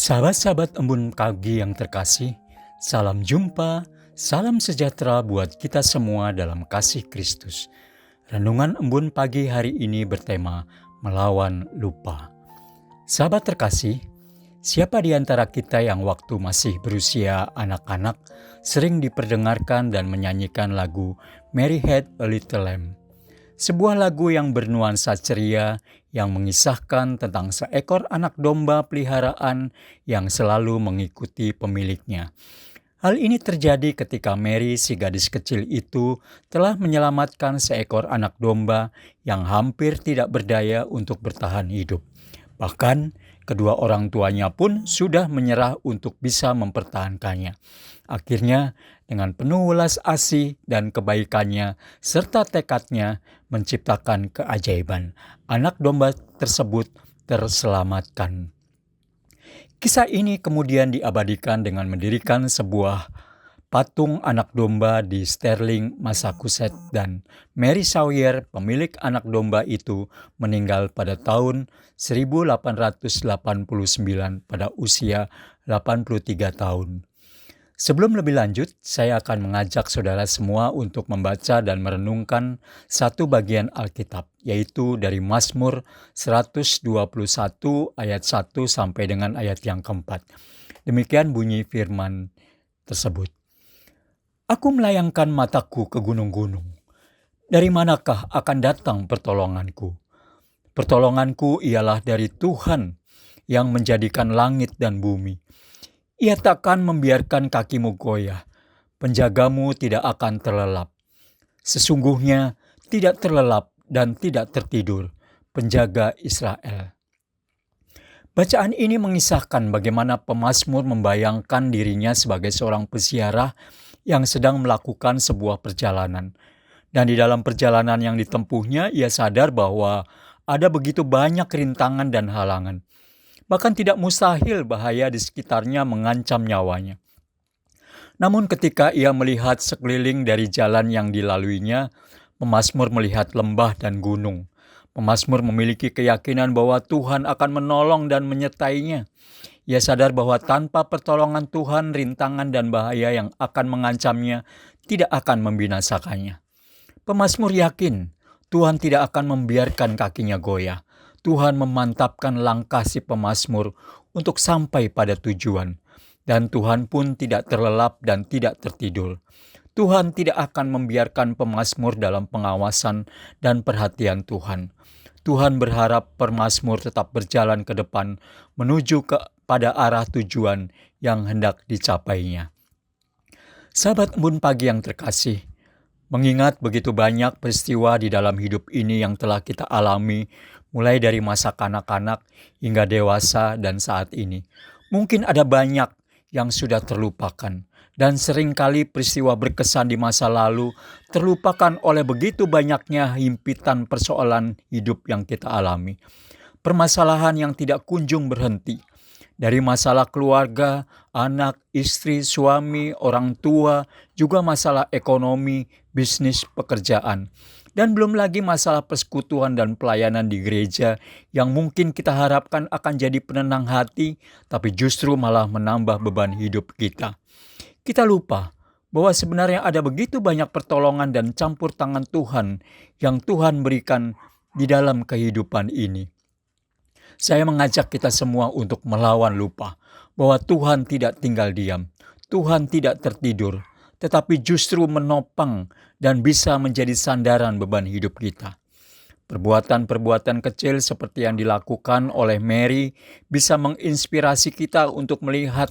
Sahabat-sahabat Embun Pagi yang terkasih, salam jumpa, salam sejahtera buat kita semua dalam kasih Kristus. Renungan Embun Pagi hari ini bertema melawan lupa. Sahabat terkasih, siapa di antara kita yang waktu masih berusia anak-anak sering diperdengarkan dan menyanyikan lagu Mary Had a Little Lamb? Sebuah lagu yang bernuansa ceria yang mengisahkan tentang seekor anak domba peliharaan yang selalu mengikuti pemiliknya. Hal ini terjadi ketika Mary, si gadis kecil itu, telah menyelamatkan seekor anak domba yang hampir tidak berdaya untuk bertahan hidup. Bahkan, kedua orang tuanya pun sudah menyerah untuk bisa mempertahankannya. Akhirnya, dengan penuh welas asih dan kebaikannya serta tekadnya menciptakan keajaiban, anak domba tersebut terselamatkan. Kisah ini kemudian diabadikan dengan mendirikan sebuah patung anak domba di Sterling, Massachusetts, dan Mary Sawyer, pemilik anak domba itu, meninggal pada tahun 1889 pada usia 83 tahun. Sebelum lebih lanjut, saya akan mengajak saudara semua untuk membaca dan merenungkan satu bagian Alkitab, yaitu dari Mazmur 121 ayat 1 sampai dengan ayat yang keempat. Demikian bunyi firman tersebut. Aku melayangkan mataku ke gunung-gunung. Dari manakah akan datang pertolonganku? Pertolonganku ialah dari Tuhan yang menjadikan langit dan bumi. Ia takkan membiarkan kakimu goyah, penjagamu tidak akan terlelap. Sesungguhnya tidak terlelap dan tidak tertidur, penjaga Israel. Bacaan ini mengisahkan bagaimana pemazmur membayangkan dirinya sebagai seorang peziarah yang sedang melakukan sebuah perjalanan. Dan di dalam perjalanan yang ditempuhnya, ia sadar bahwa ada begitu banyak rintangan dan halangan. Bahkan tidak mustahil bahaya di sekitarnya mengancam nyawanya. Namun ketika ia melihat sekeliling dari jalan yang dilaluinya, pemazmur melihat lembah dan gunung. Pemazmur memiliki keyakinan bahwa Tuhan akan menolong dan menyertainya. Ia sadar bahwa tanpa pertolongan Tuhan, rintangan dan bahaya yang akan mengancamnya tidak akan membinasakannya. Pemazmur yakin Tuhan tidak akan membiarkan kakinya goyah. Tuhan memantapkan langkah si pemazmur untuk sampai pada tujuan. Dan Tuhan pun tidak terlelap dan tidak tertidur. Tuhan tidak akan membiarkan pemazmur dalam pengawasan dan perhatian Tuhan. Tuhan berharap pemazmur tetap berjalan ke depan menuju pada arah tujuan yang hendak dicapainya. Sahabat Embun Pagi yang terkasih, mengingat begitu banyak peristiwa di dalam hidup ini yang telah kita alami, mulai dari masa kanak-kanak hingga dewasa dan saat ini. Mungkin ada banyak yang sudah terlupakan, dan seringkali peristiwa berkesan di masa lalu terlupakan oleh begitu banyaknya himpitan persoalan hidup yang kita alami. Permasalahan yang tidak kunjung berhenti. Dari masalah keluarga, anak, istri, suami, orang tua, juga masalah ekonomi, bisnis, pekerjaan. Dan belum lagi masalah persekutuan dan pelayanan di gereja yang mungkin kita harapkan akan jadi penenang hati, tapi justru malah menambah beban hidup kita. Kita lupa bahwa sebenarnya ada begitu banyak pertolongan dan campur tangan Tuhan yang Tuhan berikan di dalam kehidupan ini. Saya mengajak kita semua untuk melawan lupa bahwa Tuhan tidak tinggal diam, Tuhan tidak tertidur, tetapi justru menopang dan bisa menjadi sandaran beban hidup kita. Perbuatan-perbuatan kecil seperti yang dilakukan oleh Mary bisa menginspirasi kita untuk melihat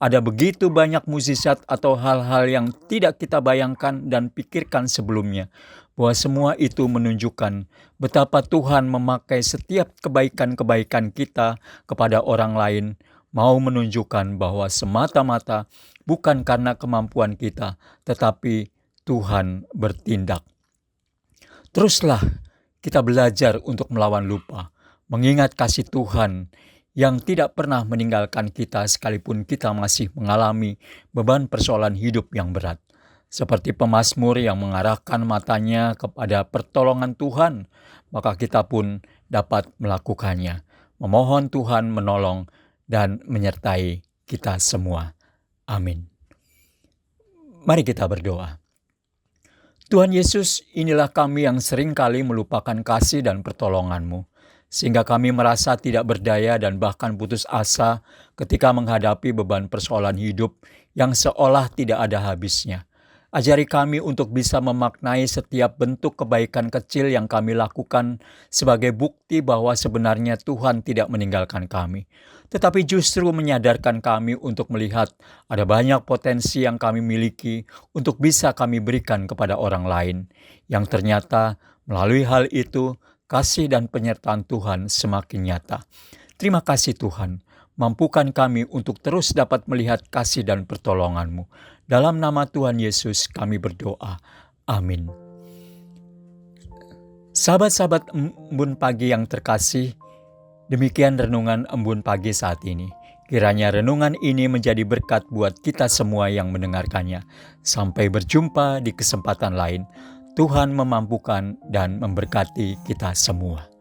ada begitu banyak mukjizat atau hal-hal yang tidak kita bayangkan dan pikirkan sebelumnya, bahwa semua itu menunjukkan betapa Tuhan memakai setiap kebaikan-kebaikan kita kepada orang lain, mau menunjukkan bahwa semata-mata bukan karena kemampuan kita, tetapi Tuhan bertindak. Teruslah kita belajar untuk melawan lupa, mengingat kasih Tuhan yang tidak pernah meninggalkan kita sekalipun kita masih mengalami beban persoalan hidup yang berat. Seperti pemazmur yang mengarahkan matanya kepada pertolongan Tuhan, maka kita pun dapat melakukannya. Memohon Tuhan menolong dan menyertai kita semua. Amin. Mari kita berdoa. Tuhan Yesus, inilah kami yang seringkali melupakan kasih dan pertolongan-Mu, sehingga kami merasa tidak berdaya dan bahkan putus asa ketika menghadapi beban persoalan hidup yang seolah tidak ada habisnya. Ajari kami untuk bisa memaknai setiap bentuk kebaikan kecil yang kami lakukan sebagai bukti bahwa sebenarnya Tuhan tidak meninggalkan kami, tetapi justru menyadarkan kami untuk melihat ada banyak potensi yang kami miliki untuk bisa kami berikan kepada orang lain, yang ternyata melalui hal itu kasih dan penyertaan Tuhan semakin nyata. Terima kasih Tuhan, mampukan kami untuk terus dapat melihat kasih dan pertolongan-Mu. Dalam nama Tuhan Yesus kami berdoa. Amin. Sahabat-sahabat Embun Pagi yang terkasih, demikian renungan Embun Pagi saat ini. Kiranya renungan ini menjadi berkat buat kita semua yang mendengarkannya. Sampai berjumpa di kesempatan lain. Tuhan memampukan dan memberkati kita semua.